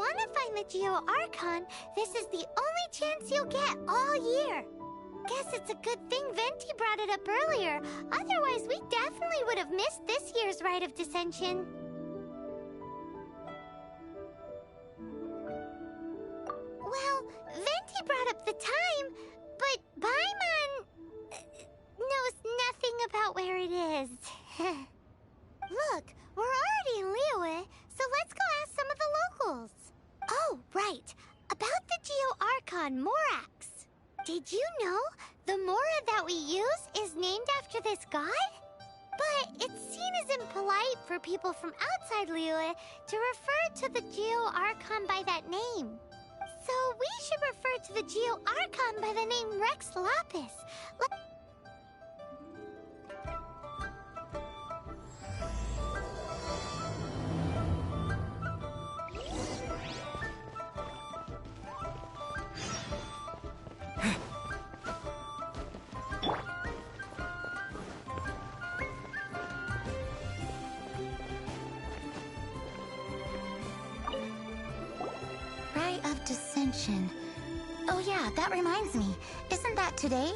want to find the Geo-Archon, this is the only chance you'll get all year. Guess it's a good thing Venti brought it up earlier. Otherwise, we definitely would have missed this year's Rite of Dissension. Well, Venti brought up the time, but Paimon knows nothing about where it is. Look, we're already in Liyue, so let's go ask some of the locals. Oh, right. About the Geo-Archon Morax. Did you know the Mora that we use is named after this god? But it's seen as impolite for people from outside Liyue to refer to the Geo-Archon by that name. So we should refer to the Geo-Archon by the name Rex Lapis. Rite of Dissension. Oh yeah, that reminds me. Isn't that today?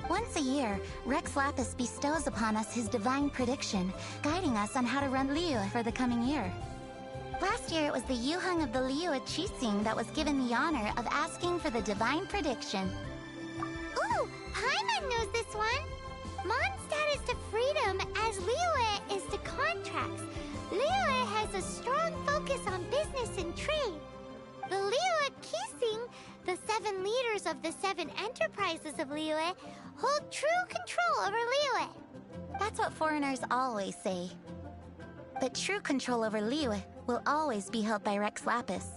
Once a year, Rex Lapis bestows upon us his divine prediction, guiding us on how to run Liyue for the coming year. Last year, it was the Yuheng of the Liyue Qixing that was given the honor of asking for the divine prediction. Ooh, Paimon knows this one. Mondstadt is to freedom as Liyue is to contracts. Liyue has a strong focus on business and trade. The Liyue Qixing, the 7 leaders of the 7 enterprises of Liyue, hold true control over Liyue. That's what foreigners always say. But true control over Liyue will always be held by Rex Lapis.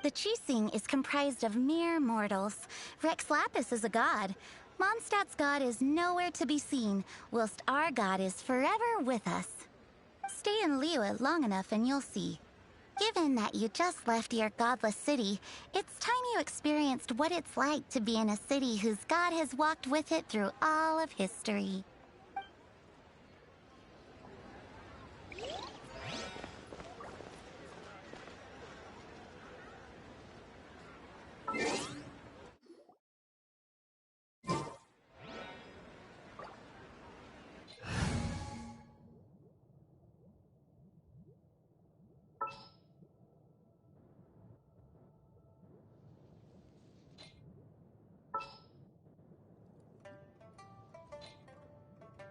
The Qixing is comprised of mere mortals. Rex Lapis is a god. Mondstadt's god is nowhere to be seen, whilst our god is forever with us. Stay in Liyue long enough and you'll see. Given that you just left your godless city, it's time you experienced what it's like to be in a city whose god has walked with it through all of history.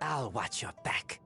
I'll watch your back.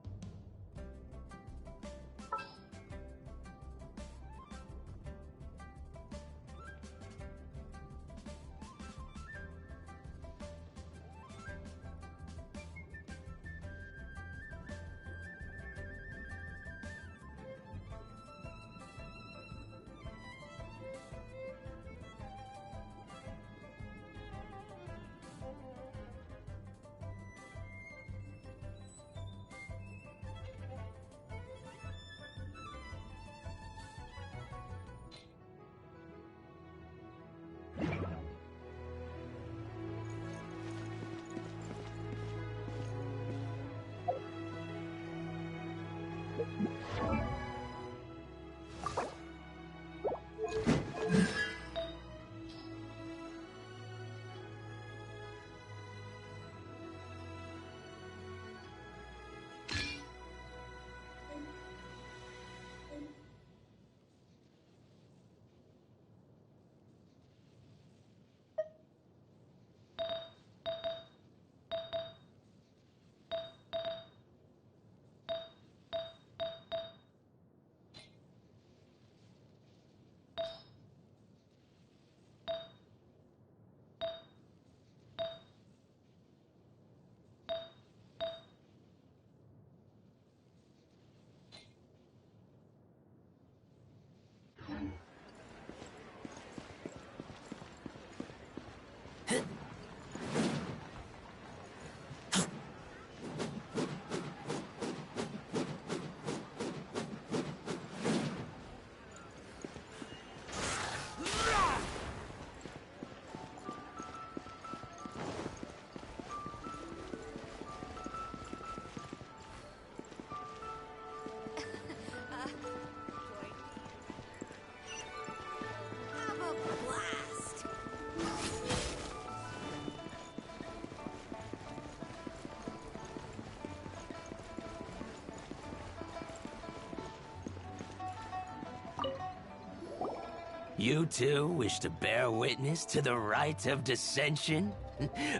You too wish to bear witness to the rite of dissension?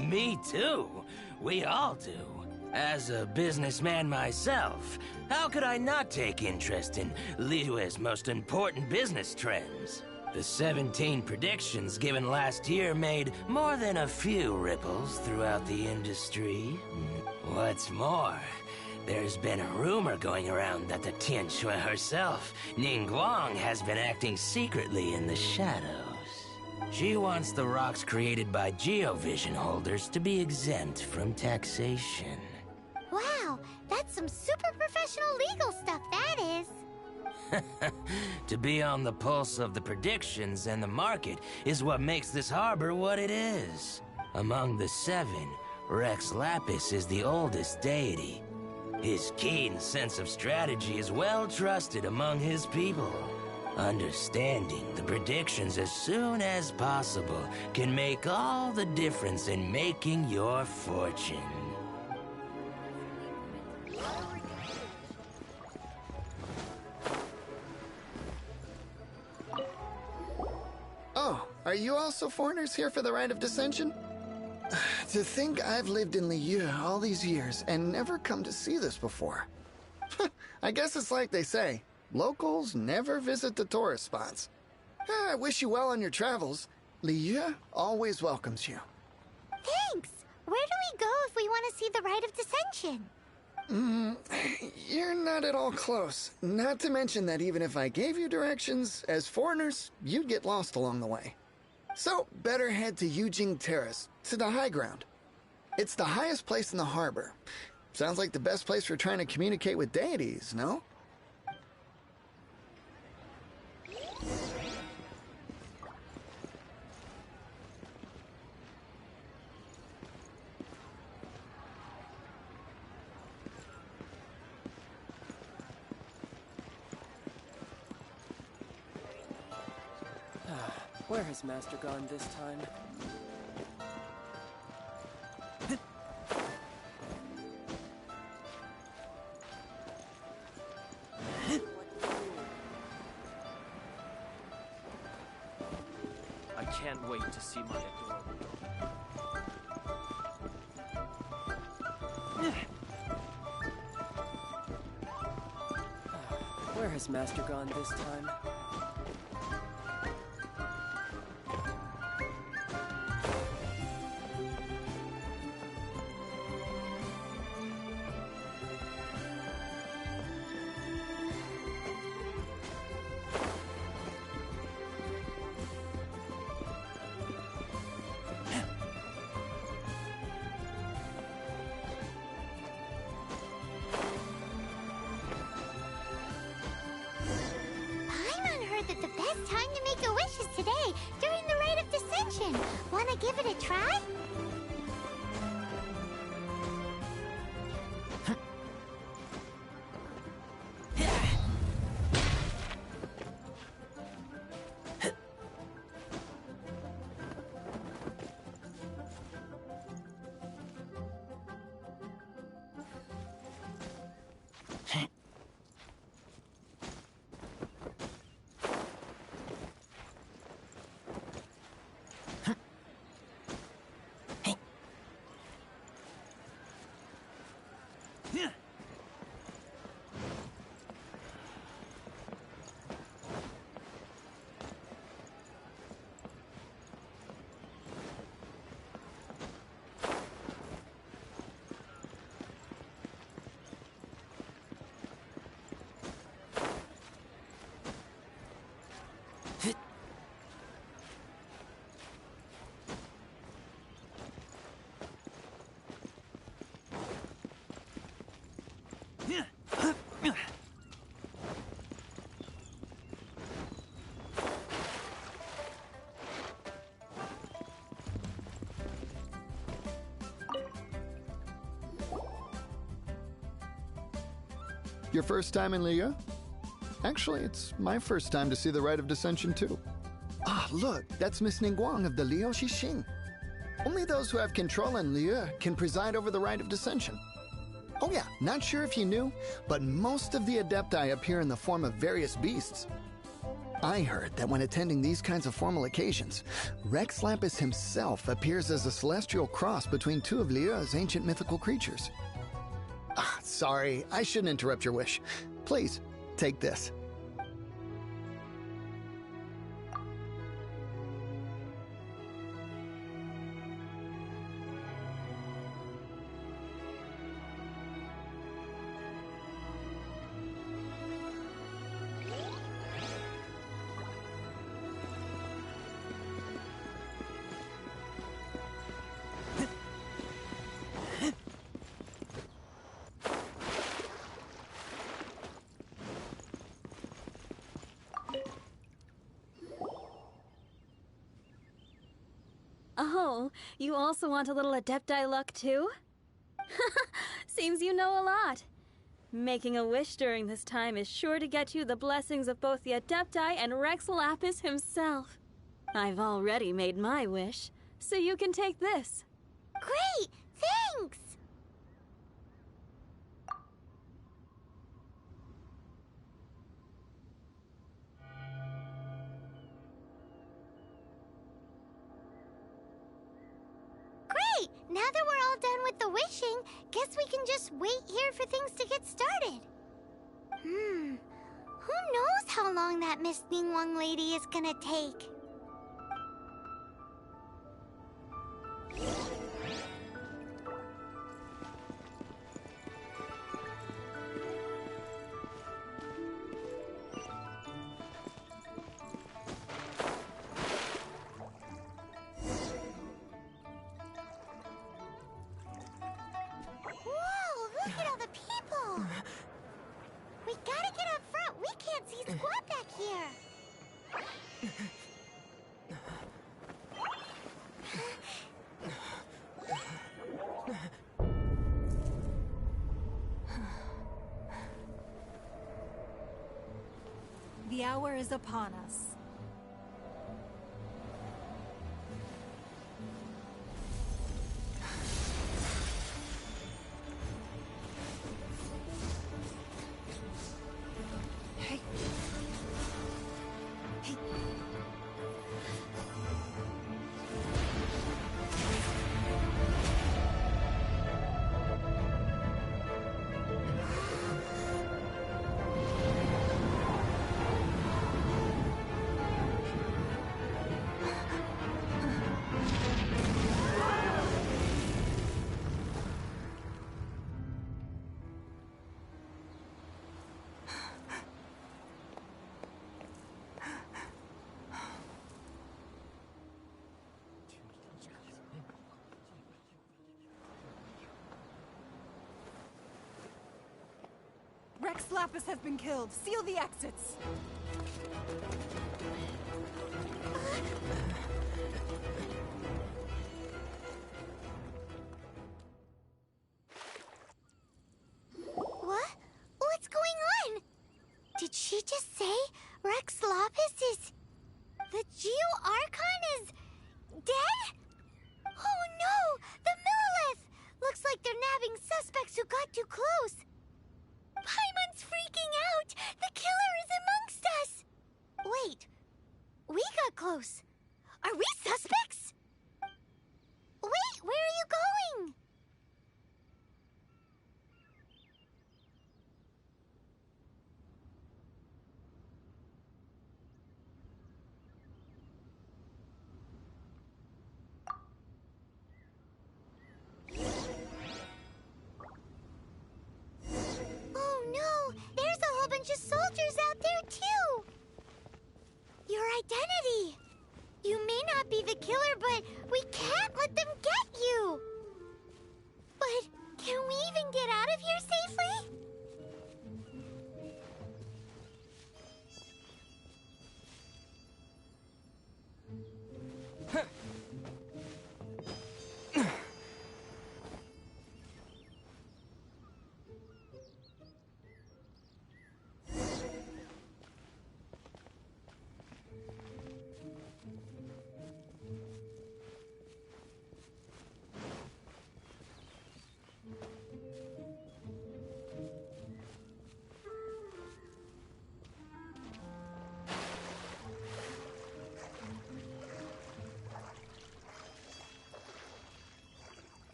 Me too. We all do. As a businessman myself, how could I not take interest in Liyue's most important business trends? The 17 predictions given last year made more than a few ripples throughout the industry. What's more, there's been a rumor going around that the Tianshui herself, Ningguang, has been acting secretly in the shadows. She wants the rocks created by Geovision holders to be exempt from taxation. Wow, that's some super professional legal stuff, that is. To be on the pulse of the predictions and the market is what makes this harbor what it is. Among the 7, Rex Lapis is the oldest deity. His keen sense of strategy is well trusted among his people. Understanding the predictions as soon as possible can make all the difference in making your fortune. Oh, are you also foreigners here for the Rite of Dissension? To think I've lived in Liyue all these years and never come to see this before. I guess it's like they say, locals never visit the tourist spots. I wish you well on your travels. Liyue always welcomes you. Thanks! Where do we go if we want to see the Rite of Dissension? You're not at all close. Not to mention that even if I gave you directions, as foreigners, you'd get lost along the way. So, better head to Yujing Terrace, to the high ground. It's the highest place in the harbor. Sounds like the best place for trying to communicate with deities, no? Where has Master gone this time? I can't wait to see my adorable. Where has Master gone this time? That the best time to make a wish is today, during the Rite of Dissension. Wanna give it a try? Your first time in Liyue? Actually, it's my first time to see the Rite of Dissension too. Ah, look, that's Miss Ningguang of the Liu Xixing. Only those who have control in Liyue can preside over the Rite of Dissension. Oh yeah, not sure if you knew, but most of the Adepti appear in the form of various beasts. I heard that when attending these kinds of formal occasions, Rex Lapis himself appears as a celestial cross between two of Liu's ancient mythical creatures. Ah, sorry, I shouldn't interrupt your wish. Please, take this. Oh, you also want a little Adepti luck too? Seems you know a lot. Making a wish during this time is sure to get you the blessings of both the Adepti and Rex Lapis himself. I've already made my wish, so you can take this. Great! Thanks! Great! Now that we're all done with the wishing, guess we can just wait here for things to get started. Who knows how long that Miss Ningguang lady is gonna take? Whoa, look at all the people! We gotta get up front. We can't see squat back here. The hour is upon us. Rex Lapis has been killed. Seal the exits. What? What's going on? Did she just say Rex Lapis is... The Geo-Archon is... dead? Oh no! The Millilith! Looks like they're nabbing suspects who got too close. Paimon's freaking out! The killer is amongst us! Wait, we got close. Are we suspects? Wait, where are you going? Oh no! There's a whole bunch of soldiers out there too! Your identity! You may not be the killer, but we can't let them get you! But can we even get out of here safely?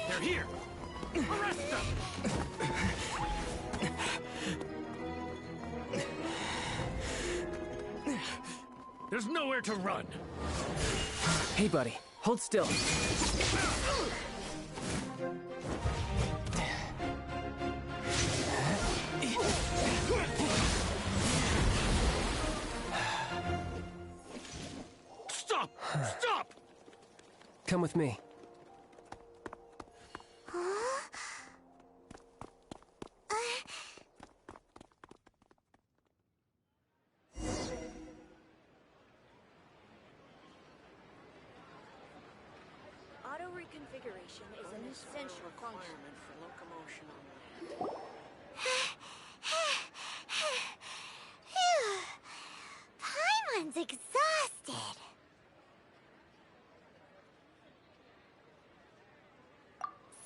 They're here! Arrest them! There's nowhere to run! Hey, buddy. Hold still. Stop! Stop! Come with me. Auto reconfiguration is an essential requirement for locomotion on land. Phew. Paimon's exhausted.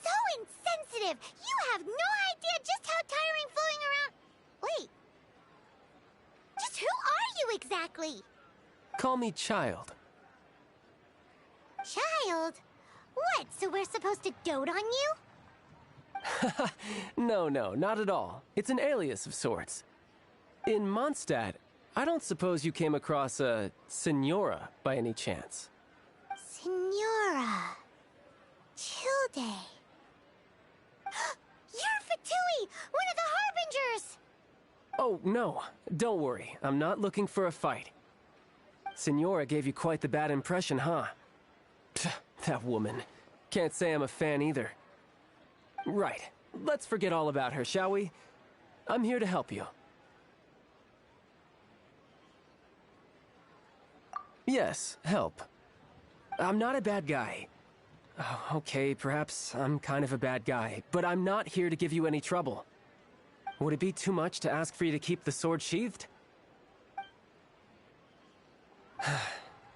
So insensitive! You have no idea just how tiring fooling around... Wait. Just who are you exactly? Call me Child. Child? What, so we're supposed to dote on you? No, not at all. It's an alias of sorts. In Mondstadt, I don't suppose you came across a Senora by any chance. Senora. Childe. You're Fatui, one of the Harbingers! Oh, no. Don't worry. I'm not looking for a fight. Senora gave you quite the bad impression, huh? Pfft, that woman. Can't say I'm a fan either. Right. Let's forget all about her, shall we? I'm here to help you. Yes, help. I'm not a bad guy. Oh, okay, perhaps I'm kind of a bad guy, but I'm not here to give you any trouble. Would it be too much to ask for you to keep the sword sheathed?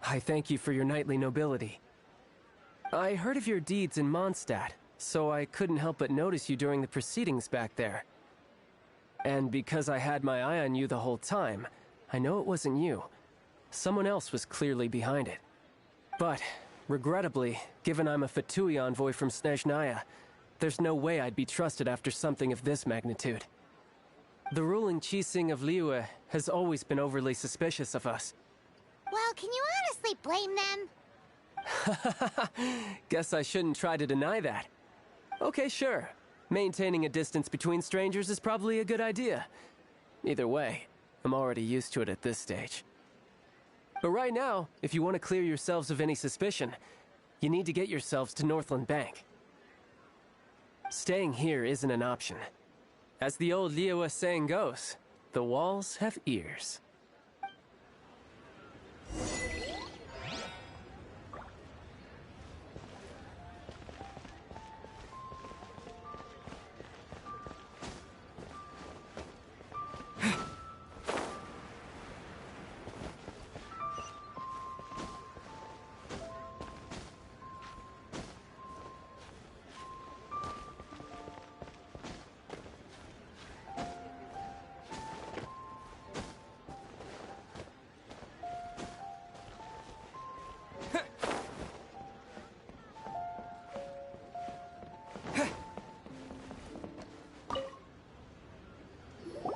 I thank you for your knightly nobility. I heard of your deeds in Mondstadt, so I couldn't help but notice you during the proceedings back there. And because I had my eye on you the whole time, I know it wasn't you. Someone else was clearly behind it. But, regrettably, given I'm a Fatui envoy from Snezhnaya, there's no way I'd be trusted after something of this magnitude. The ruling Qixing of Liyue has always been overly suspicious of us. Well, can you honestly blame them? Guess I shouldn't try to deny that. Okay, sure. Maintaining a distance between strangers is probably a good idea. Either way, I'm already used to it at this stage. But right now, if you want to clear yourselves of any suspicion, you need to get yourselves to Northland Bank. Staying here isn't an option. As the old Liyue saying goes, the walls have ears.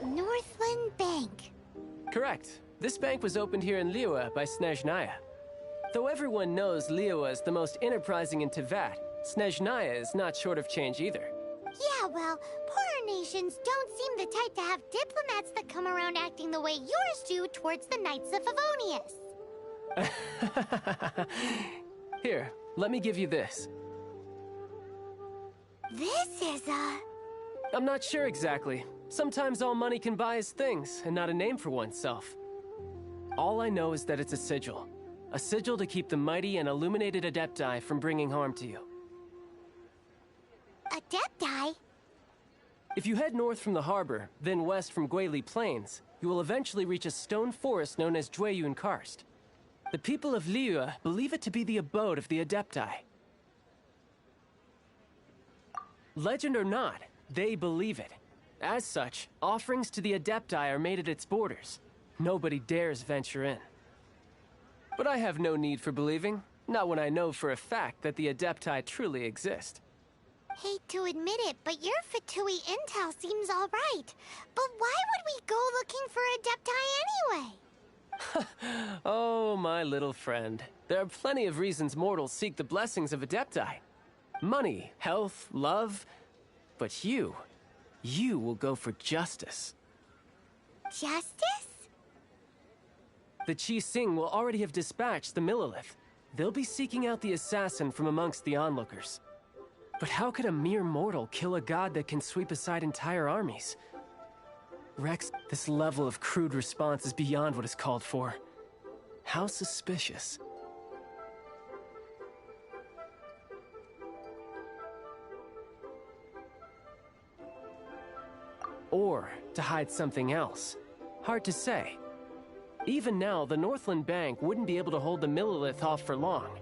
Northland Bank. Correct. This bank was opened here in Liyue by Snezhnaya. Though everyone knows Liyue is the most enterprising in Teyvat, Snezhnaya is not short of change either. Yeah, well, poorer nations don't seem the type to have diplomats that come around acting the way yours do towards the Knights of Favonius. Here, let me give you this. This is a... I'm not sure exactly. Sometimes all money can buy is things, and not a name for oneself. All I know is that it's a sigil. A sigil to keep the mighty and illuminated Adepti from bringing harm to you. Adepti? If you head north from the harbor, then west from Guili Plains, you will eventually reach a stone forest known as Jueyun Karst. The people of Liyue believe it to be the abode of the Adepti. Legend or not, they believe it. As such, offerings to the Adepti are made at its borders. Nobody dares venture in. But I have no need for believing. Not when I know for a fact that the Adepti truly exist. Hate to admit it, but your Fatui intel seems all right. But why would we go looking for Adepti anyway? Oh, my little friend. There are plenty of reasons mortals seek the blessings of Adepti. Money, health, love. But you will go for justice. Justice? The Chi Sing will already have dispatched the Millilith. They'll be seeking out the assassin from amongst the onlookers. But how could a mere mortal kill a god that can sweep aside entire armies? Rex, this level of crude response is beyond what is called for. How suspicious. Or to hide something else. Hard to say. Even now, the Northland Bank wouldn't be able to hold the Millilith off for long,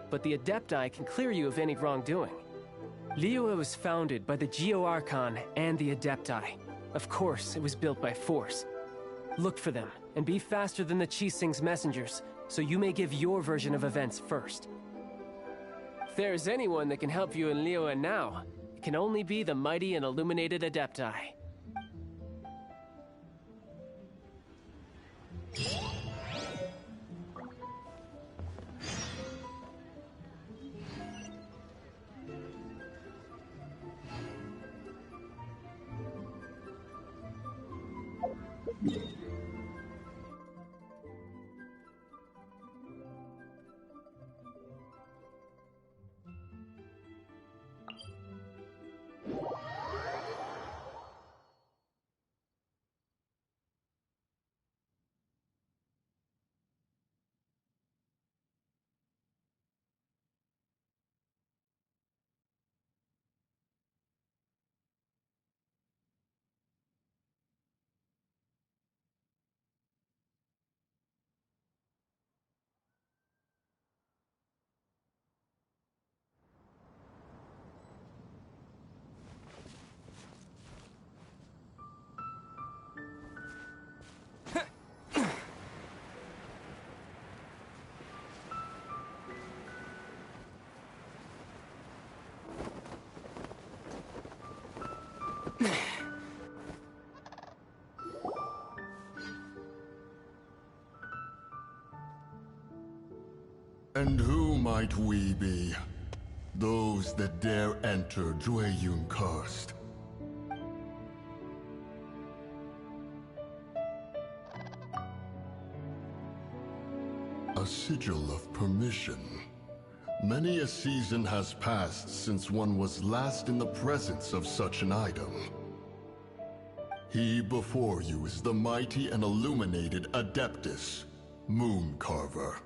but the Adepti can clear you of any wrongdoing. Liyue was founded by the Geo-Archon and the Adepti. Of course, it was built by force. Look for them, and be faster than the Chi Sing's messengers, so you may give your version of events first. If there's anyone that can help you in Liyue now, it can only be the mighty and illuminated Adepti. And who might we be? Those that dare enter Jueyun Karst. A sigil of permission. Many a season has passed since one was last in the presence of such an item. He before you is the mighty and illuminated Adeptus, Mooncarver.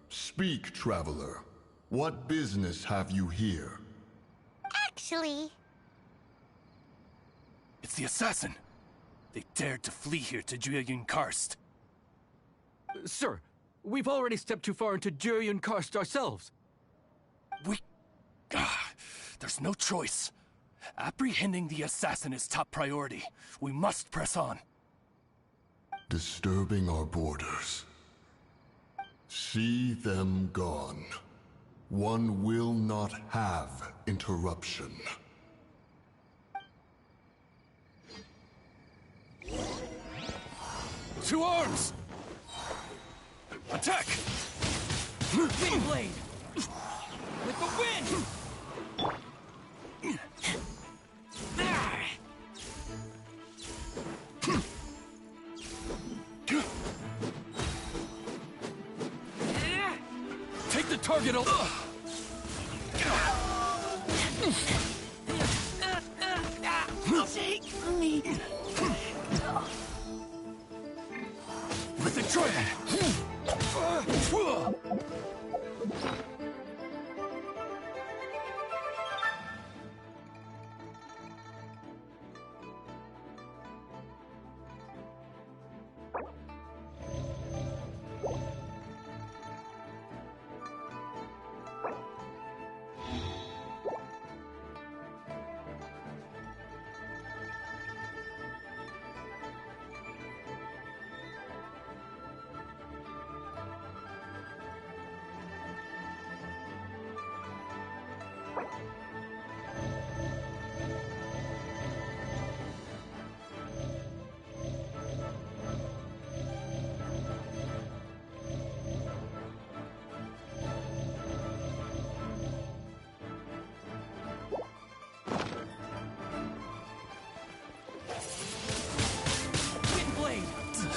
Speak, traveler. What business have you here? Actually... It's the assassin! They dared to flee here to Jueyun Karst. Sir, we've already stepped too far into Jueyun Karst ourselves. There's no choice. Apprehending the assassin is top priority. We must press on. Disturbing our borders. See them gone. One will not have interruption. To arms! Attack! Windblade! With the wind! Take the target over! Take me! With the trident!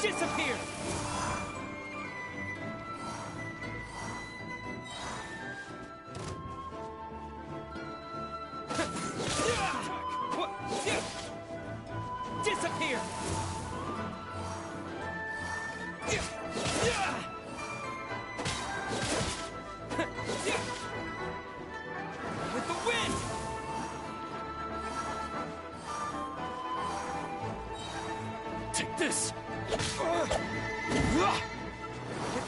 Disappear! Disappear! With the wind! Take this! With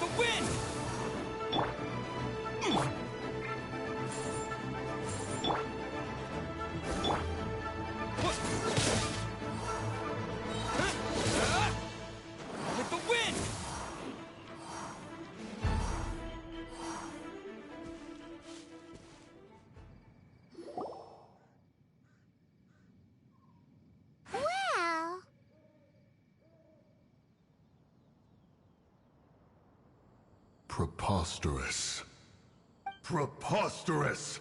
the wind! With the wind! Well... Preposterous. Preposterous!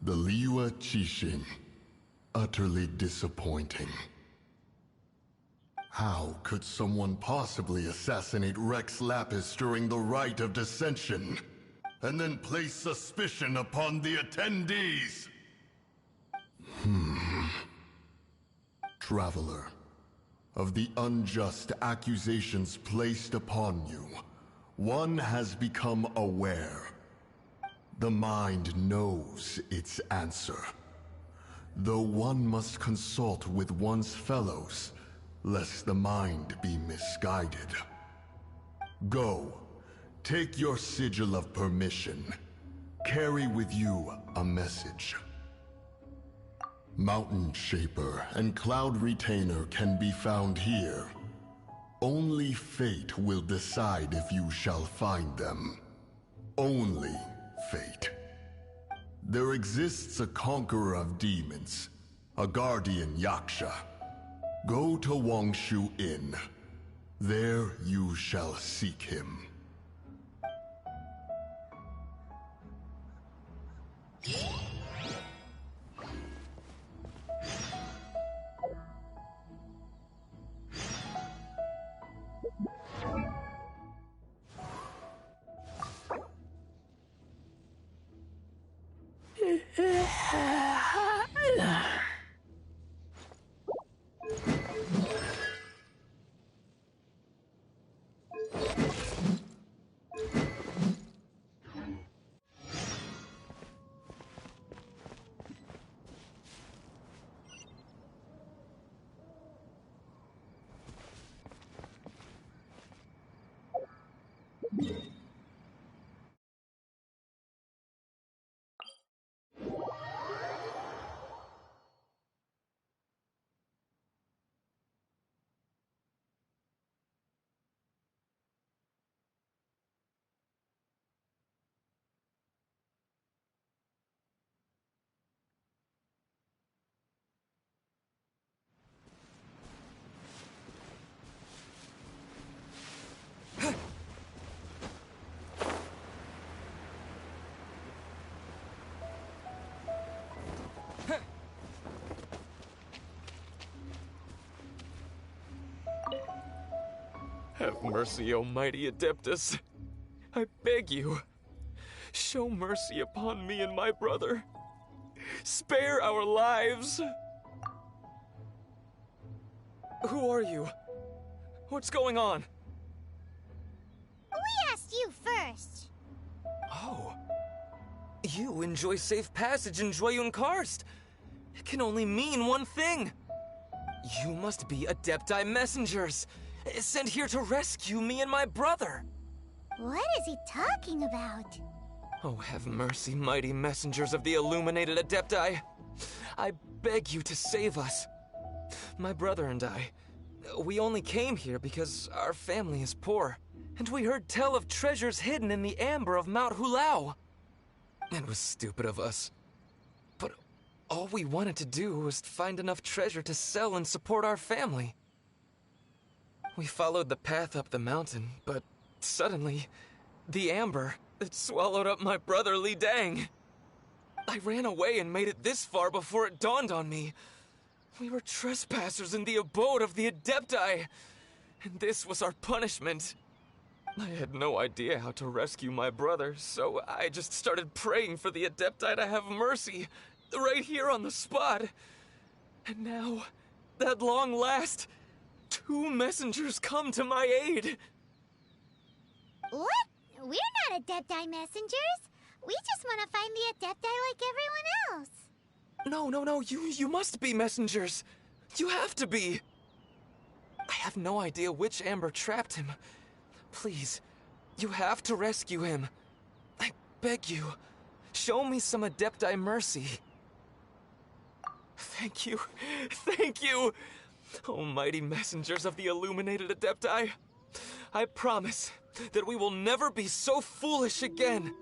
The Liyue Qixing. Utterly disappointing. How could someone possibly assassinate Rex Lapis during the rite of dissension, and then place suspicion upon the attendees? Traveler, of the unjust accusations placed upon you, one has become aware. The mind knows its answer, though one must consult with one's fellows, lest the mind be misguided. Go, take your sigil of permission. Carry with you a message. Mountain Shaper and Cloud Retainer can be found here. Only fate will decide if you shall find them. Only fate. There exists a conqueror of demons, a guardian Yaksha. Go to Wangshu Inn. There you shall seek him. Have mercy, O mighty Adeptus. I beg you, show mercy upon me and my brother. Spare our lives. Who are you? What's going on? We asked you first. Oh. You enjoy safe passage in Joyun Karst. It can only mean one thing. You must be Adepti messengers, sent here to rescue me and my brother. What is he talking about? Oh, have mercy, mighty messengers of the illuminated Adepti. I beg you to save us. My brother and I, we only came here because our family is poor, and we heard tell of treasures hidden in the amber of Mount Hulao. It was stupid of us. But all we wanted to do was find enough treasure to sell and support our family. We followed the path up the mountain, but suddenly, the amber, it swallowed up my brother Li Dang. I ran away and made it this far before it dawned on me. We were trespassers in the abode of the Adepti, and this was our punishment. I had no idea how to rescue my brother, so I just started praying for the Adepti to have mercy, right here on the spot. And now, at long last, 2 messengers come to my aid. What? We're not Adepti messengers. We just want to find the Adepti like everyone else. No, you must be messengers. You have to be. I have no idea which amber trapped him. Please, you have to rescue him. I beg you, show me some Adepti mercy. Thank you, almighty messengers of the illuminated Adepti. I promise that we will never be so foolish again.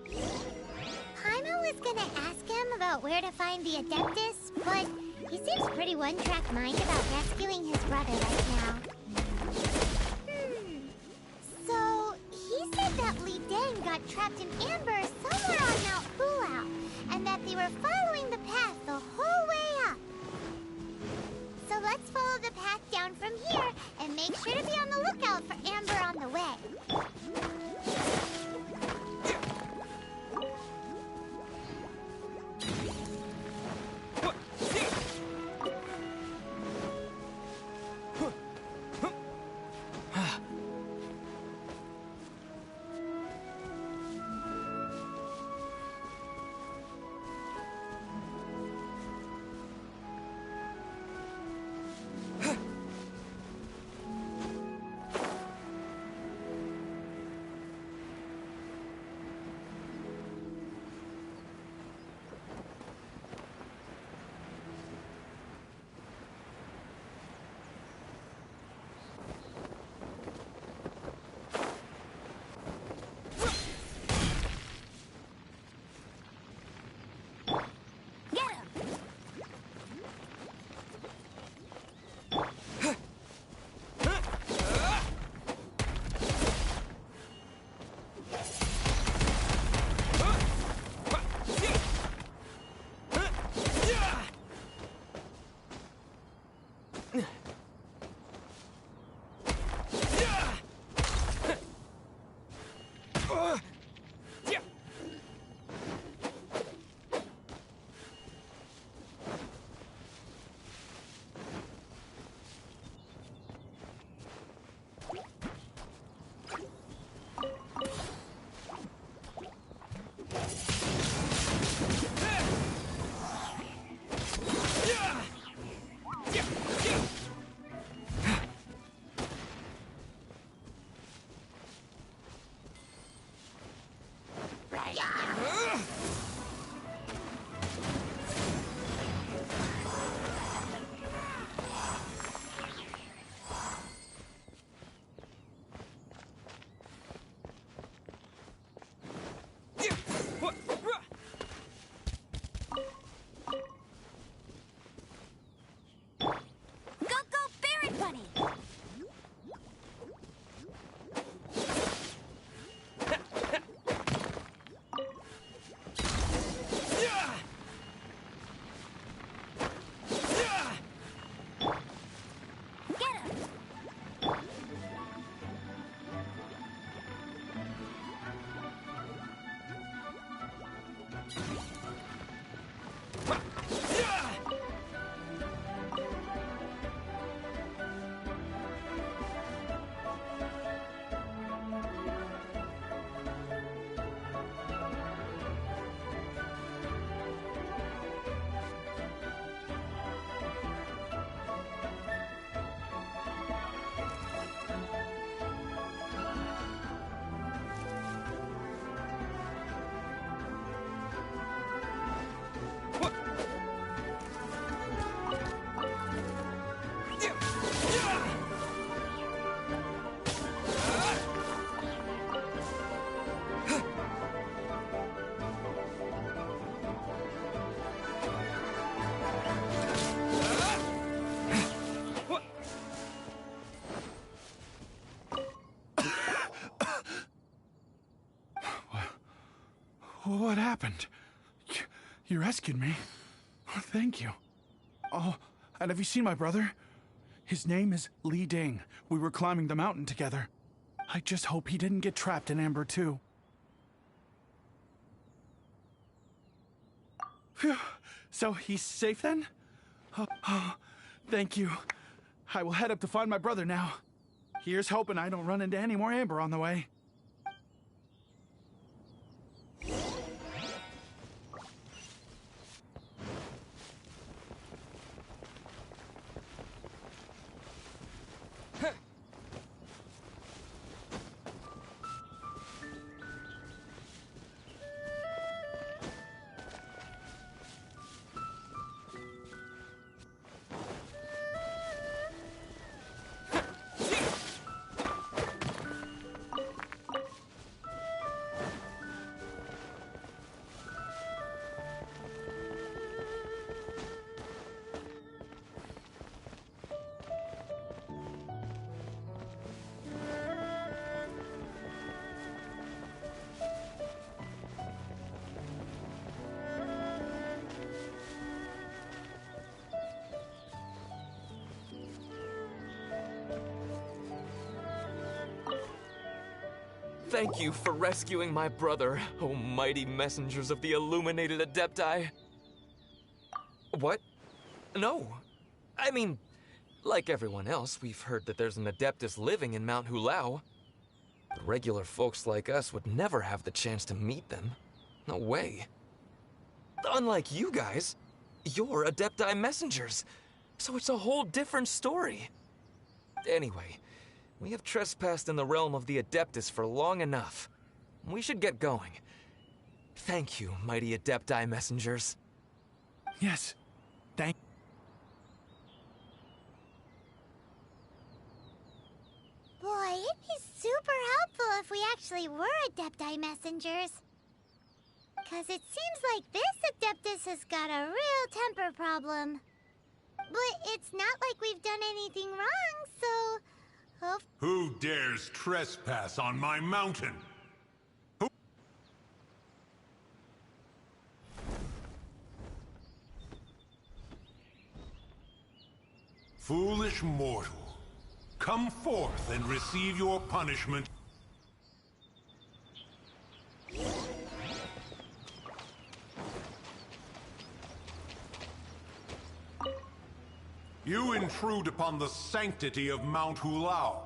Paimon was gonna ask him about where to find the Adeptus, but he seems pretty one-track mind about rescuing his brother right now. So, he said that Li Dang got trapped in amber somewhere on Mount Fulao, and that they were following the path the whole way up. So let's follow the path down from here, and make sure to be on the lookout for amber on the way. What happened? You rescued me. Thank you. Oh, and have you seen my brother? His name is Li Ding. We were climbing the mountain together. I just hope he didn't get trapped in Amber too. Phew. So he's safe then? Oh, thank you. I will head up to find my brother now. Here's hoping I don't run into any more Amber on the way. Thank you for rescuing my brother, oh mighty messengers of the illuminated Adepti. What? No. I mean, like everyone else, we've heard that there's an Adeptus living in Mount Hulao. But regular folks like us would never have the chance to meet them. No way. Unlike you guys, you're Adepti messengers, so it's a whole different story. Anyway, we have trespassed in the realm of the Adeptus for long enough. We should get going. Thank you, mighty Adepti messengers. Yes, thank... Boy, it'd be super helpful if we actually were Adepti messengers. Because it seems like this Adeptus has got a real temper problem. But it's not like we've done anything wrong, so... Who dares trespass on my mountain? Who? Foolish mortal, come forth and receive your punishment. You intrude upon the sanctity of Mount Hulao.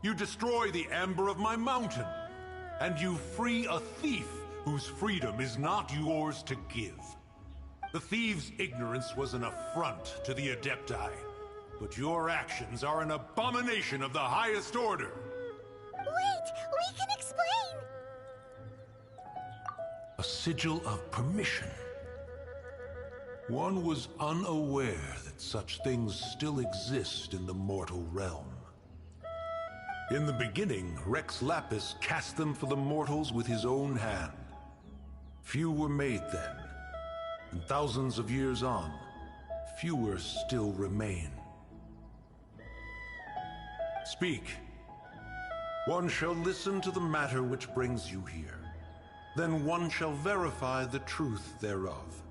You destroy the amber of my mountain. And you free a thief whose freedom is not yours to give. The thief's ignorance was an affront to the Adepti. But your actions are an abomination of the highest order. Wait, we can explain! A sigil of permission. One was unaware that such things still exist in the mortal realm. In the beginning, Rex Lapis cast them for the mortals with his own hand. Few were made then, and thousands of years on, fewer still remain. Speak. One shall listen to the matter which brings you here. Then one shall verify the truth thereof.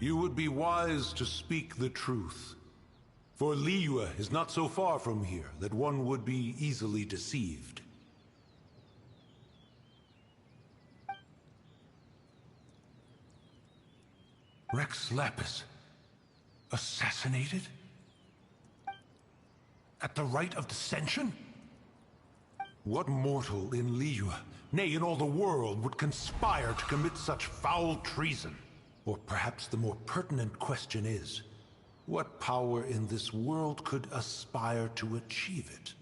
You would be wise to speak the truth. For Liyue is not so far from here that one would be easily deceived. Rex Lapis, assassinated? At the rite of dissension? What mortal in Liyue, nay in all the world, would conspire to commit such foul treason? Or perhaps the more pertinent question is, what power in this world could aspire to achieve it?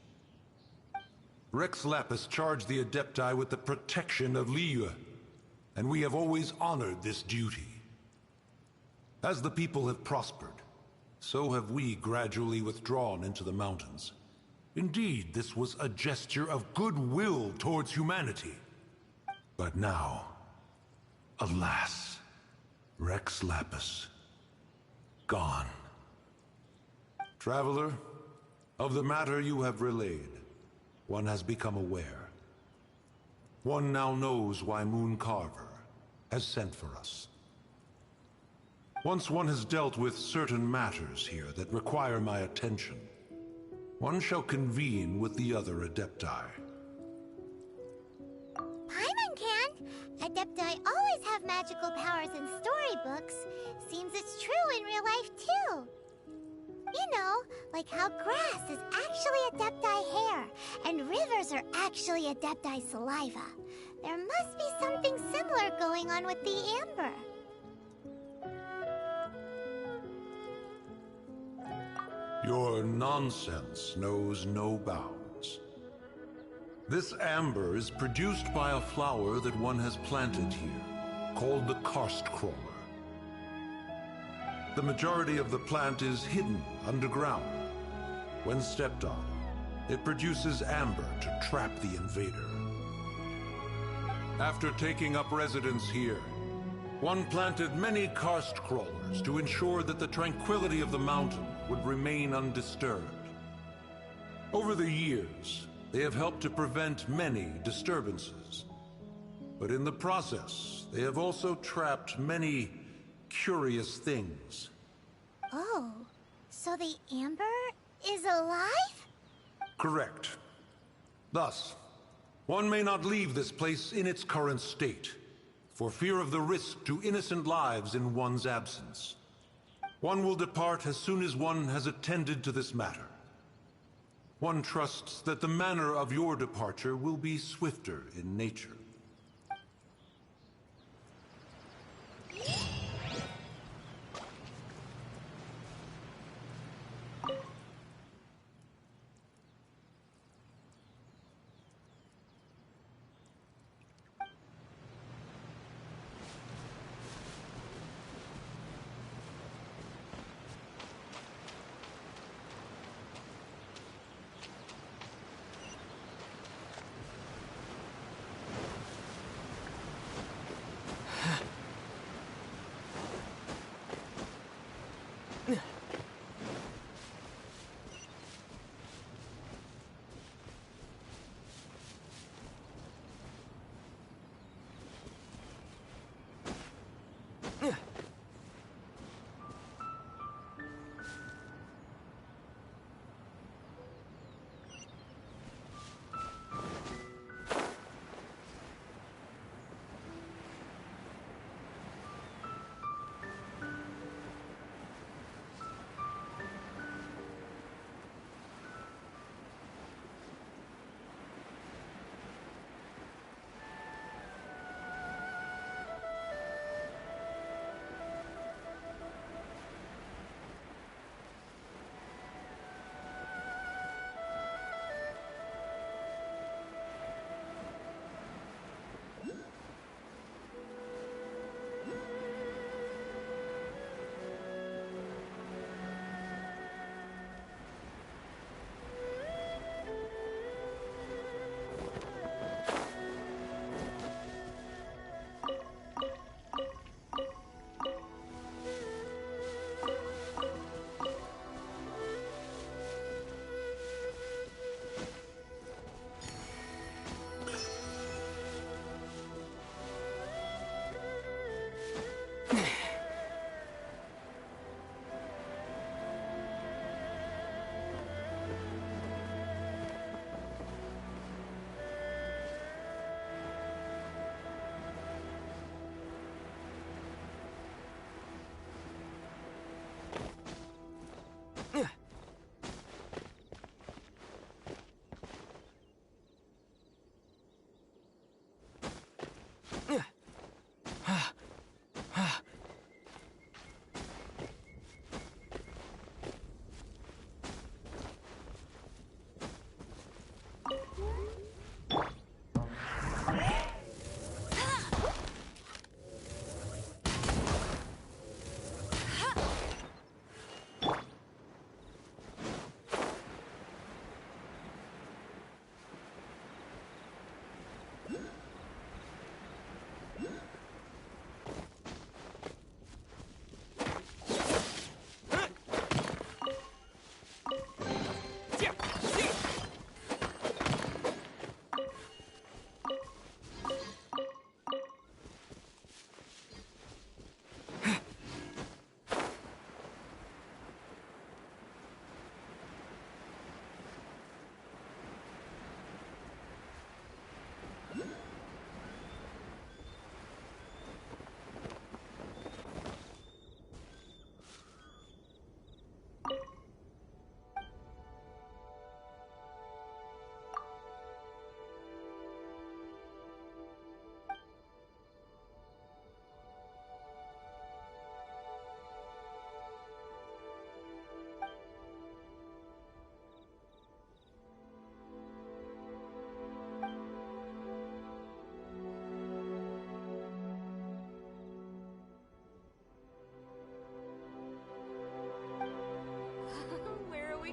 Rex Lapis charged the Adepti with the protection of Liyue, and we have always honored this duty. As the people have prospered, so have we gradually withdrawn into the mountains. Indeed, this was a gesture of goodwill towards humanity. But now, alas, Rex Lapis, gone. Traveler, of the matter you have relayed, one has become aware. one now knows why Moon Carver has sent for us. Once one has dealt with certain matters here that require my attention, one shall convene with the other Adepti. Paimon can! Adepti always have magical powers in storybooks. Seems it's true in real life, too. You know, like how grass is actually Adepti hair, and rivers are actually Adepti saliva. There must be something similar going on with the amber. Your nonsense knows no bounds. This amber is produced by a flower that one has planted here, called the karst crawler. The majority of the plant is hidden underground. When stepped on, it produces amber to trap the invader. After taking up residence here, one planted many karst crawlers to ensure that the tranquility of the mountain would remain undisturbed. Over the years, they have helped to prevent many disturbances. But in the process, they have also trapped many curious things. Oh, so the amber is alive? Correct. Thus, one may not leave this place in its current state, for fear of the risk to innocent lives in one's absence. One will depart as soon as one has attended to this matter. One trusts that the manner of your departure will be swifter in nature.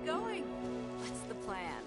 going? What's the plan?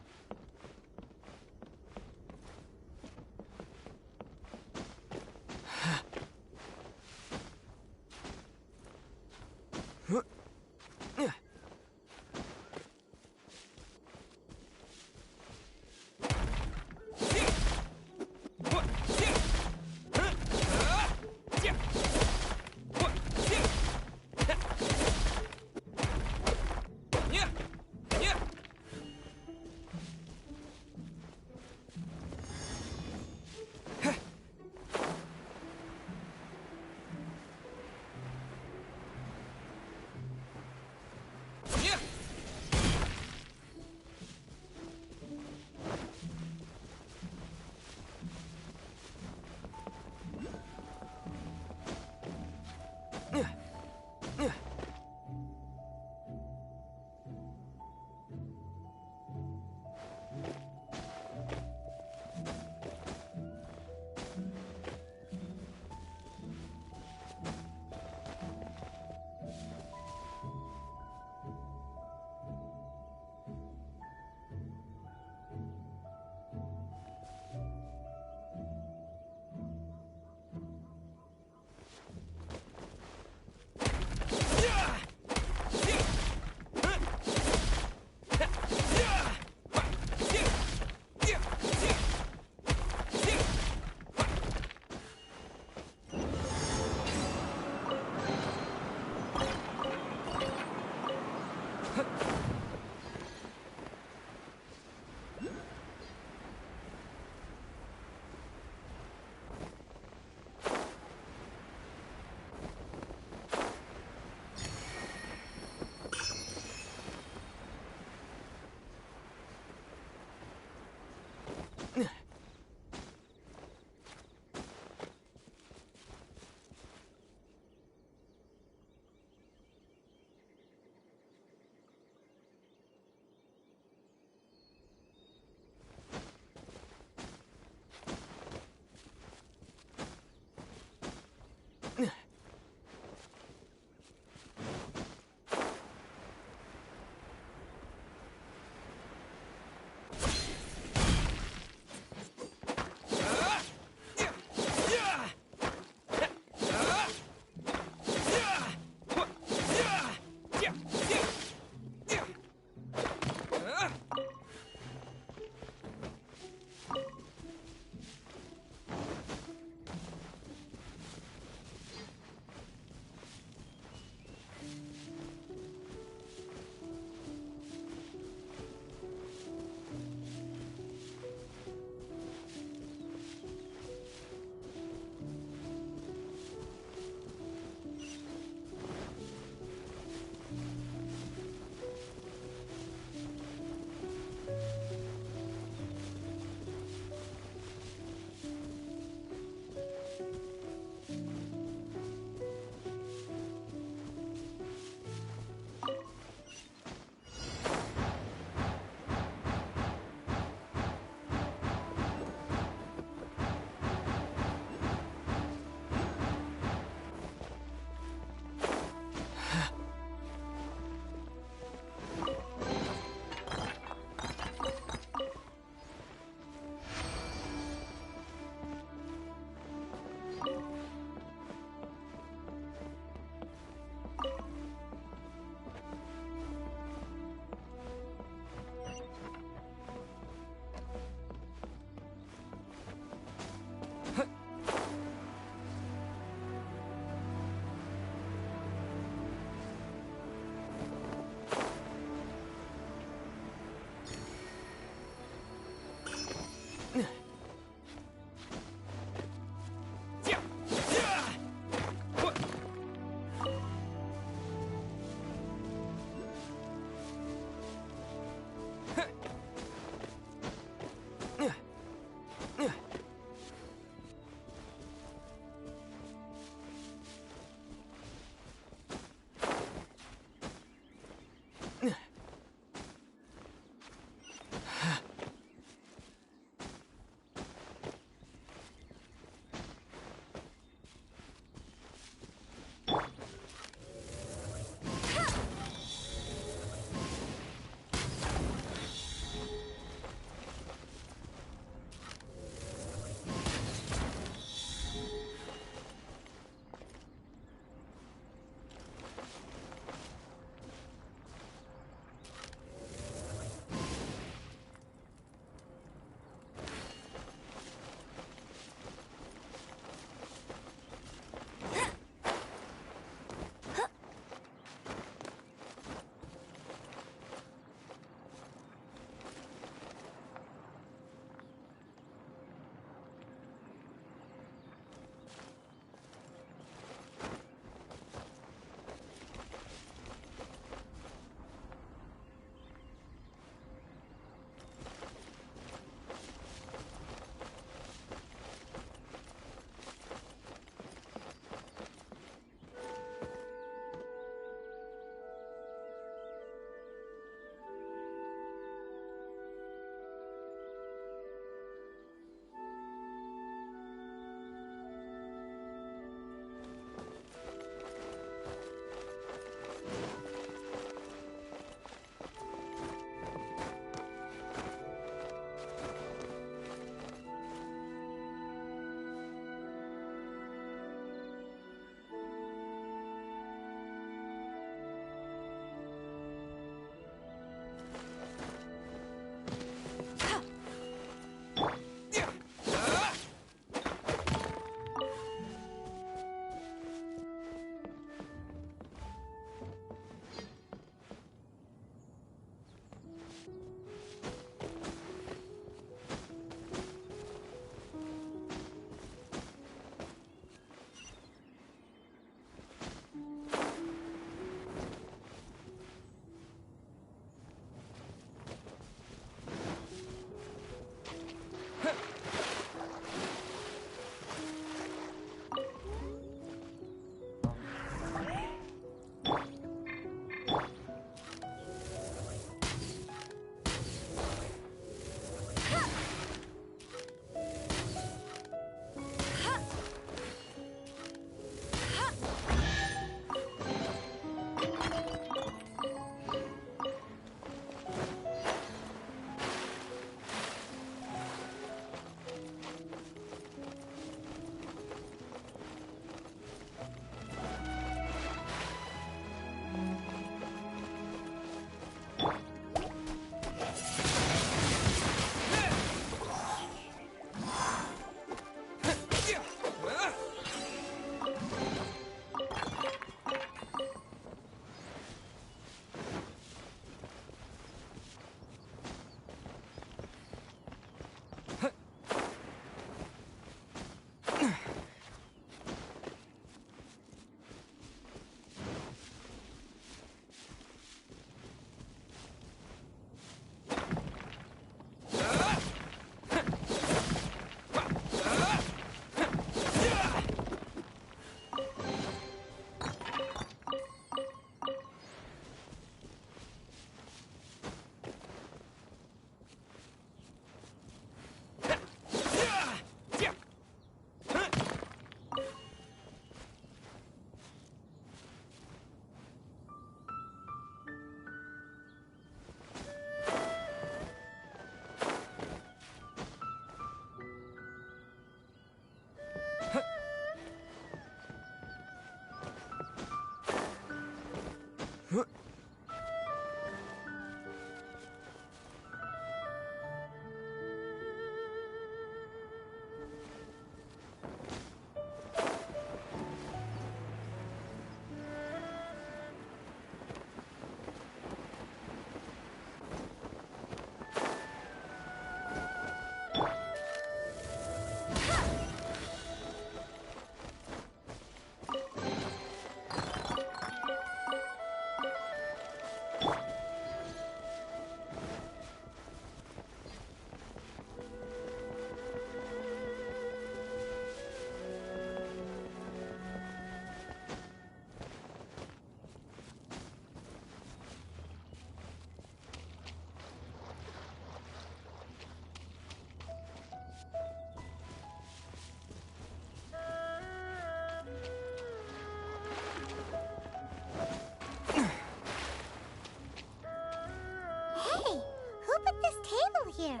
Hey, who put this table here?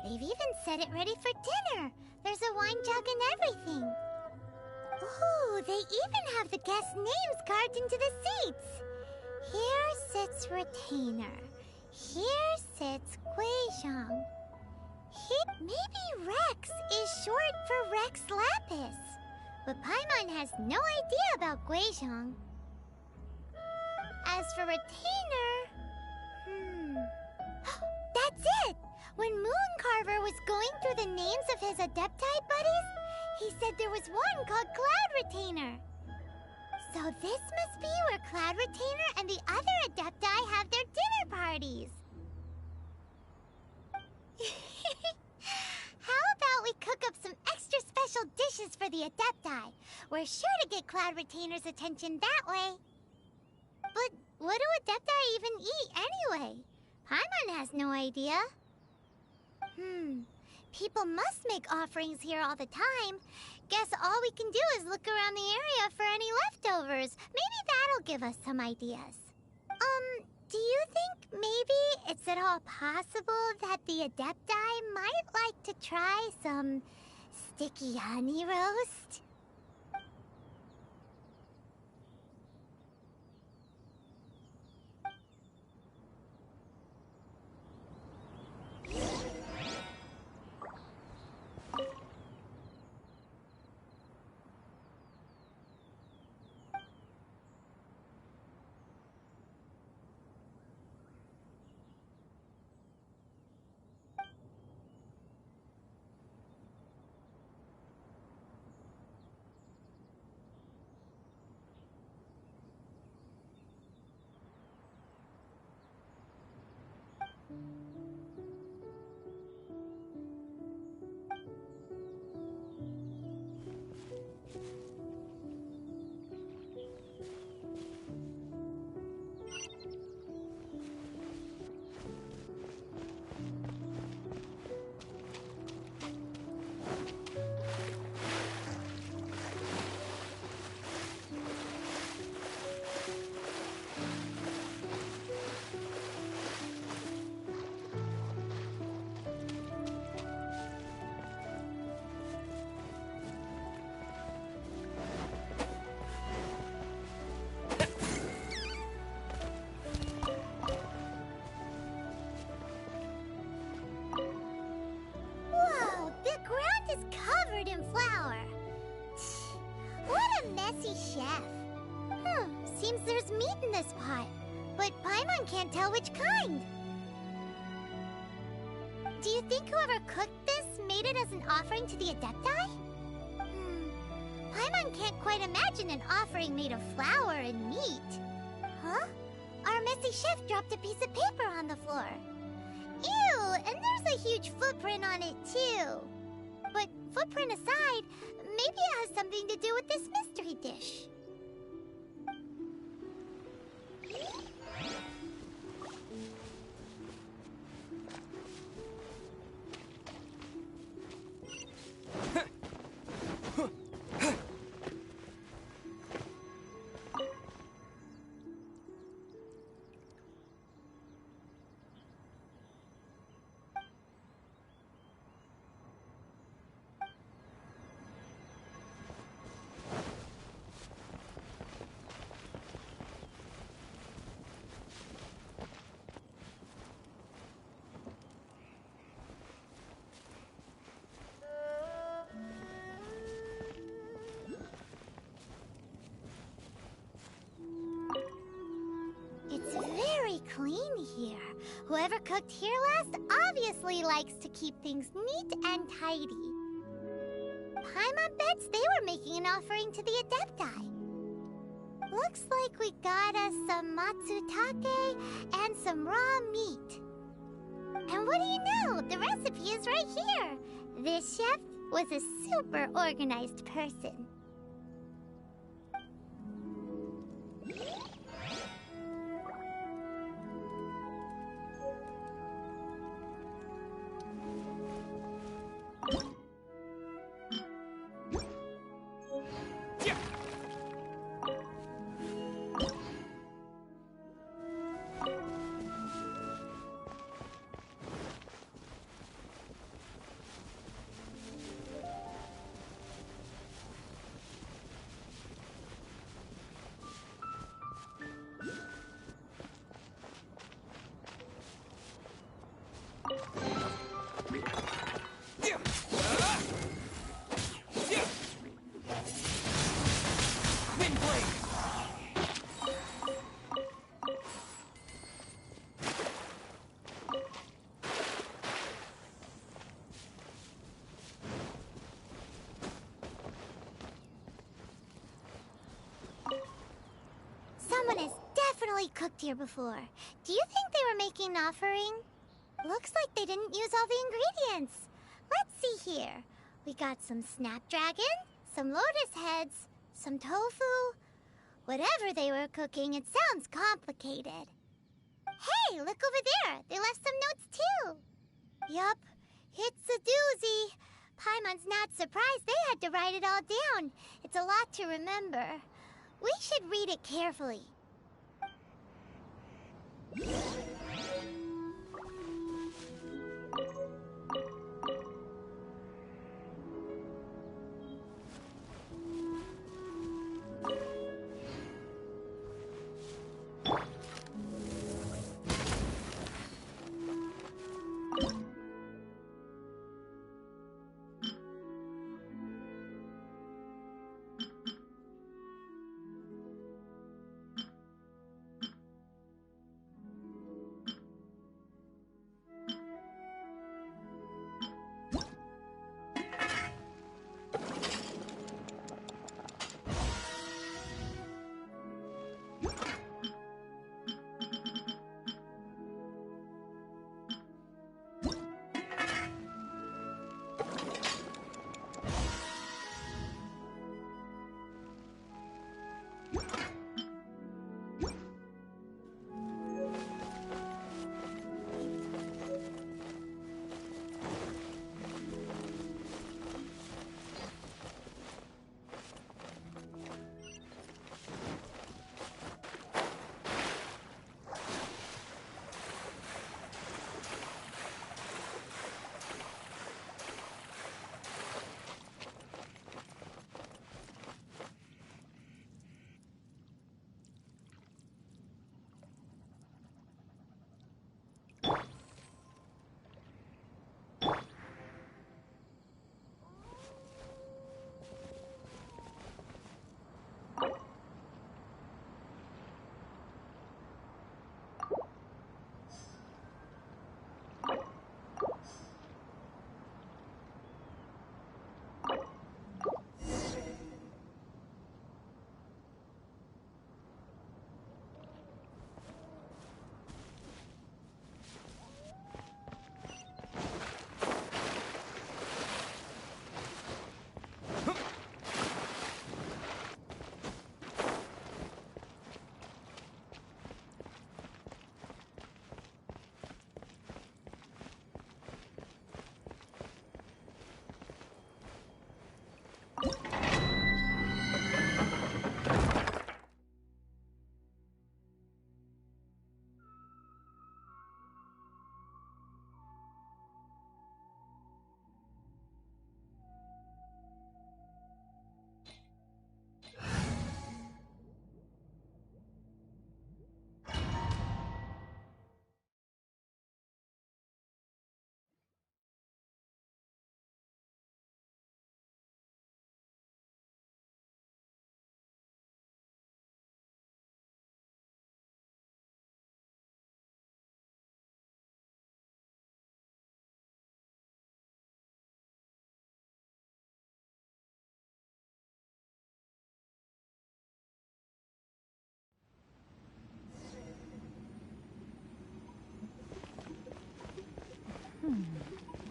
They've even set it ready for dinner. There's a wine jug and everything. Ooh, they even have the guests' names carved into the seats. Here sits Retainer. Here sits Guizhong. Maybe Rex is short for Rex Lapis. But Paimon has no idea about Guizhong. As for Retainer... That's it! When Mooncarver was going through the names of his Adepti buddies, he said there was one called Cloud Retainer. So this must be where Cloud Retainer and the other Adepti have their dinner parties. How about we cook up some extra special dishes for the Adepti? We're sure to get Cloud Retainer's attention that way. But what do Adepti even eat anyway? Paimon has no idea. People must make offerings here all the time. Guess all we can do is look around the area for any leftovers. Maybe that'll give us some ideas. Do you think maybe it's at all possible that the Adepti might like to try some sticky honey roast? In flour. What a messy chef. Seems there's meat in this pot, but Paimon can't tell which kind. Do you think whoever cooked this made it as an offering to the Adepti? Paimon can't quite imagine an offering made of flour and meat. Huh? Our messy chef dropped a piece of paper on the floor. Ew, and there's a huge footprint on it too. But footprint aside, maybe it has something to do with this mystery dish. Whoever cooked here last obviously likes to keep things neat and tidy. Paimon bets they were making an offering to the Adepti. Looks like we got us some matsutake and some raw meat. And what do you know? The recipe is right here. This chef was a super organized person. Someone has definitely cooked here before. Do you think they were making an offering? Looks like they didn't use all the ingredients. Let's see here. We got some snapdragon, some lotus heads, some tofu. Whatever they were cooking, it sounds complicated. Hey, look over there. They left some notes too. Yup, it's a doozy. Paimon's not surprised they had to write it all down. It's a lot to remember. We should read it carefully.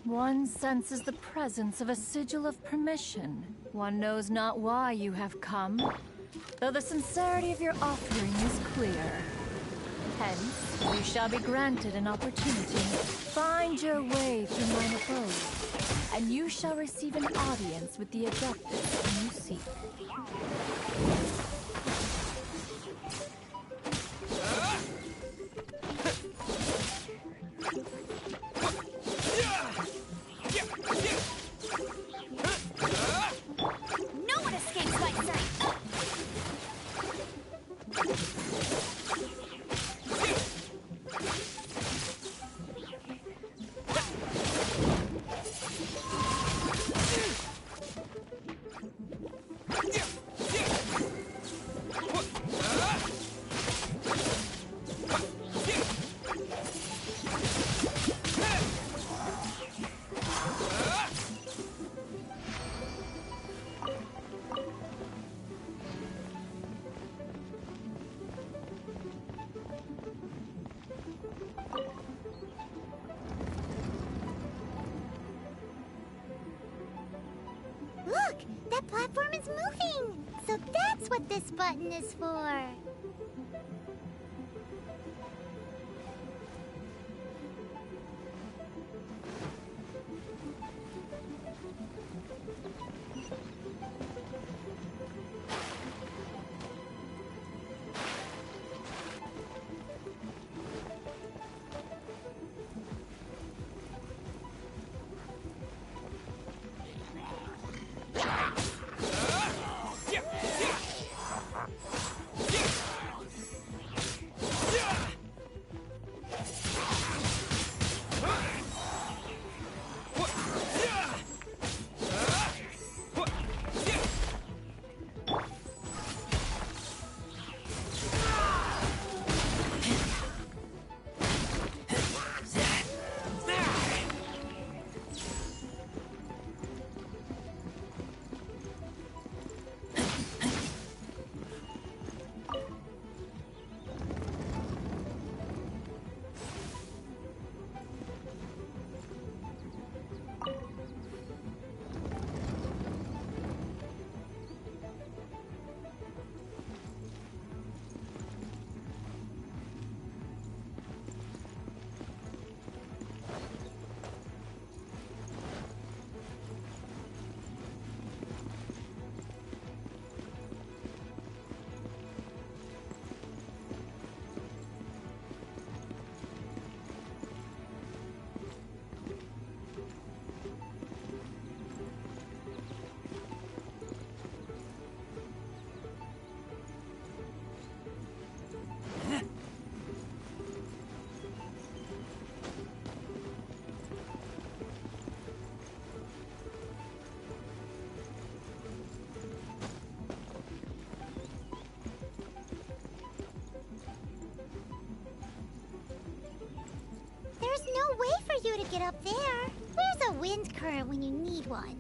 One senses the presence of a sigil of permission. One knows not why you have come, though the sincerity of your offering is clear. Hence, you shall be granted an opportunity. Find your way through mine abode, and you shall receive an audience with the Adeptus you seek. No one escapes my sight! Look! That platform is moving! So that's what this button is for! There's no way for you to get up there. Where's a wind current when you need one?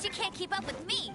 She can't keep up with me!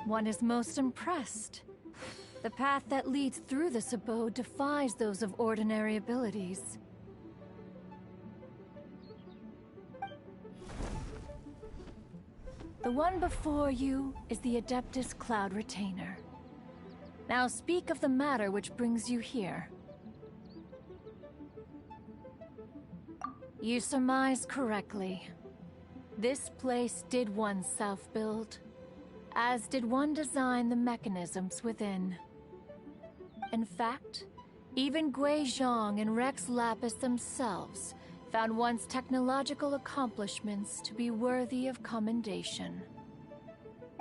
One is most impressed. The path that leads through this abode defies those of ordinary abilities. The one before you is the Adeptus Cloud Retainer. Now speak of the matter which brings you here. You surmise correctly. This place did once self-build, as did one design the mechanisms within. In fact, even Gui Zhang and Rex Lapis themselves found one's technological accomplishments to be worthy of commendation.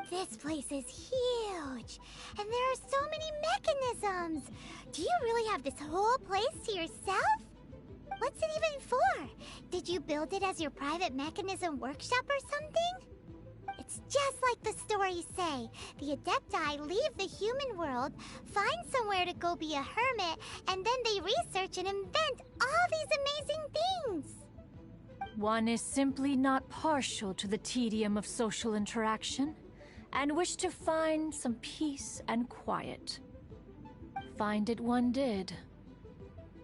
This place is huge, and there are so many mechanisms. Do you really have this whole place to yourself? What's it even for? Did you build it as your private mechanism workshop or something? It's just like the stories say. The Adepti leave the human world, find somewhere to go be a hermit, and then they research and invent all these amazing things. One is simply not partial to the tedium of social interaction, and wished to find some peace and quiet. Find it one did.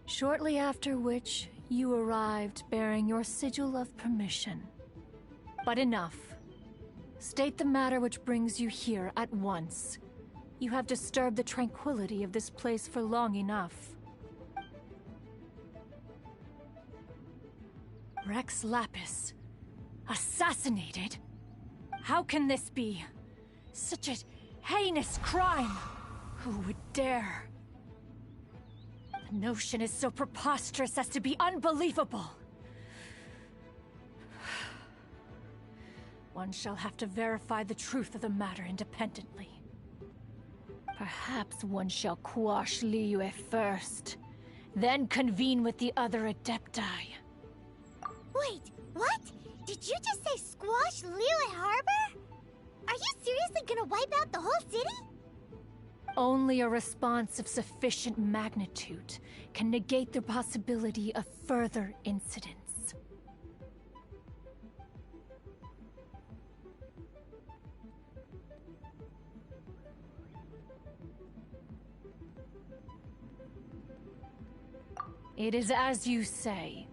Shortly after which, you arrived bearing your sigil of permission. But enough. State the matter which brings you here at once. You have disturbed the tranquility of this place for long enough. Rex Lapis. Assassinated? How can this be? Such a heinous crime! Who would dare? The notion is so preposterous as to be unbelievable. One shall have to verify the truth of the matter independently. Perhaps one shall quash Liyue first, then convene with the other Adepti. Wait, what? Did you just say squash Liyue Harbor? Are you seriously gonna wipe out the whole city? Only a response of sufficient magnitude can negate the possibility of further incidents. It is as you say,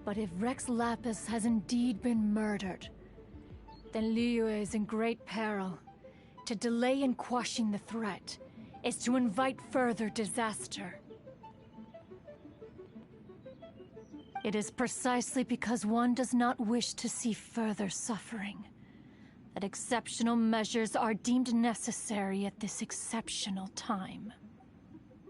but if Rex Lapis has indeed been murdered, then Liyue is in great peril. To delay in quashing the threat is to invite further disaster. It is precisely because one does not wish to see further suffering that exceptional measures are deemed necessary at this exceptional time.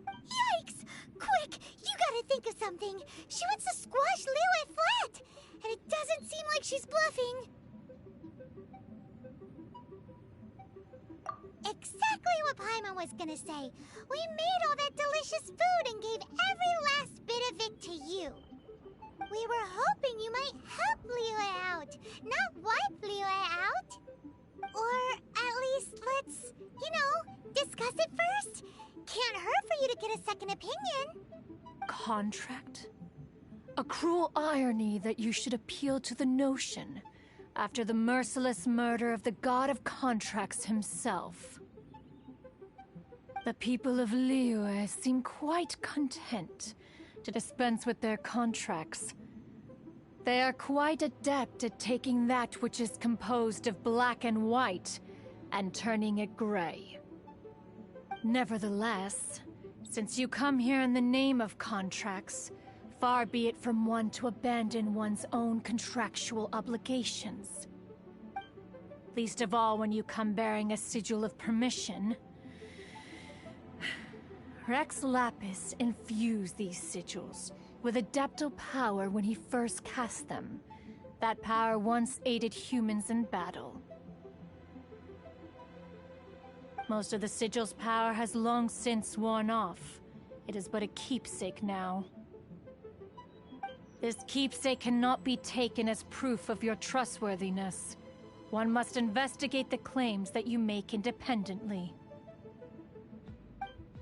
Yikes! Quick! You gotta think of something! She wants to squash Liyue flat! And it doesn't seem like she's bluffing! Exactly what Paimon was gonna say. We made all that delicious food and gave every last bit of it to you. We were hoping you might help Liyue out, not wipe Liyue out. Or at least let's, discuss it first. Can't hurt for you to get a second opinion. Contract? A cruel irony that you should appeal to the notion, after the merciless murder of the god of contracts himself. The people of Liyue seem quite content to dispense with their contracts. They are quite adept at taking that which is composed of black and white and turning it gray. Nevertheless, since you come here in the name of contracts, far be it from one to abandon one's own contractual obligations. Least of all when you come bearing a sigil of permission. Rex Lapis infused these sigils with adeptal power when he first cast them. That power once aided humans in battle. Most of the sigil's power has long since worn off. It is but a keepsake now. This keepsake cannot be taken as proof of your trustworthiness. One must investigate the claims that you make independently.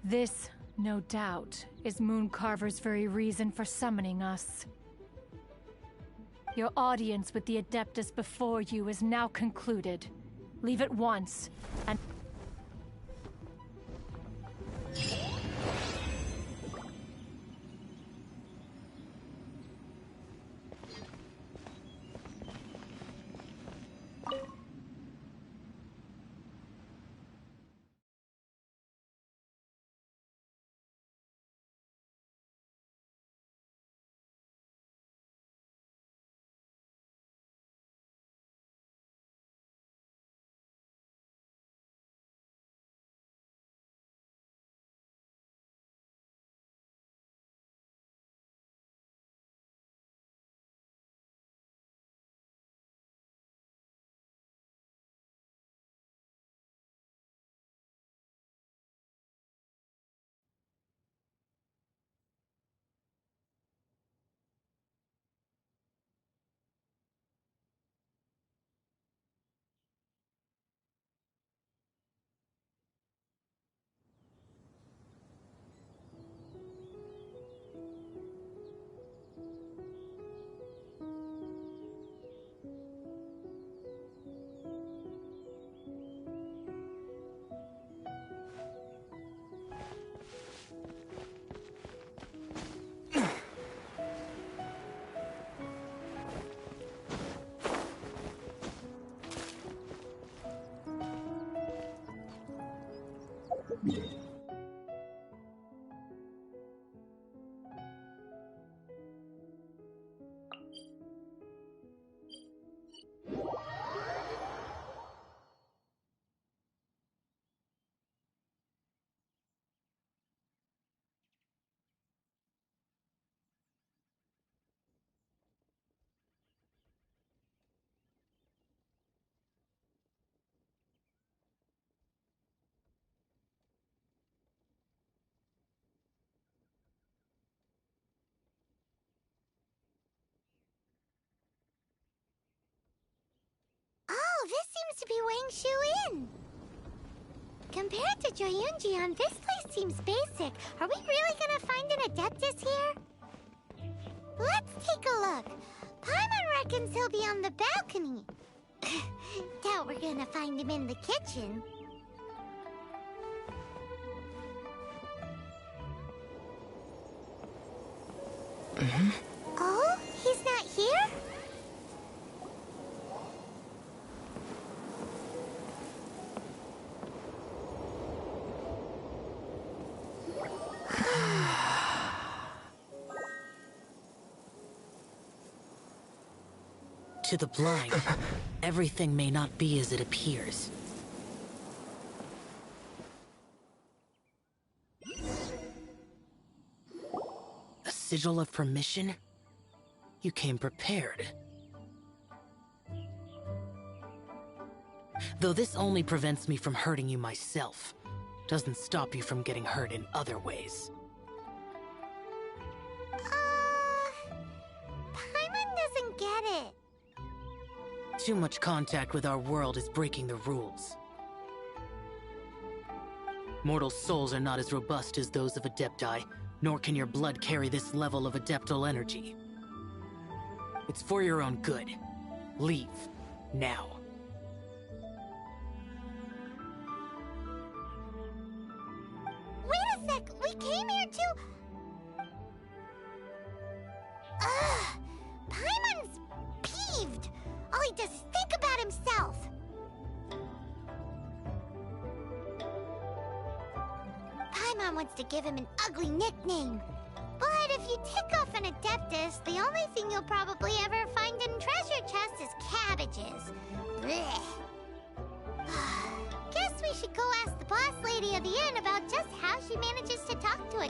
This, no doubt, is Mooncarver's very reason for summoning us. Your audience with the Adeptus before you is now concluded. Leave at once, and... Oh, this seems to be Wang Shu Inn. Compared to Joyunjian, this place seems basic. Are we really gonna find an Adeptus here? Let's take a look. Paimon reckons he'll be on the balcony. Doubt we're gonna find him in the kitchen. Oh, he's not here? To the blind, everything may not be as it appears. A sigil of permission? You came prepared. Though this only prevents me from hurting you myself, doesn't stop you from getting hurt in other ways. Paimon doesn't get it. Too much contact with our world is breaking the rules. Mortal souls are not as robust as those of Adepti, nor can your blood carry this level of adeptal energy. It's for your own good. Leave. Now. Wait a sec! We came here to... Ugh! Paimon's peeved! All he does is think about himself! Paimon wants to give him an ugly nickname. But if you tick off an Adeptus, the only thing you'll probably ever find in treasure chests is cabbages. Blech. Guess we should go ask the boss lady of the inn about just how she manages to talk to a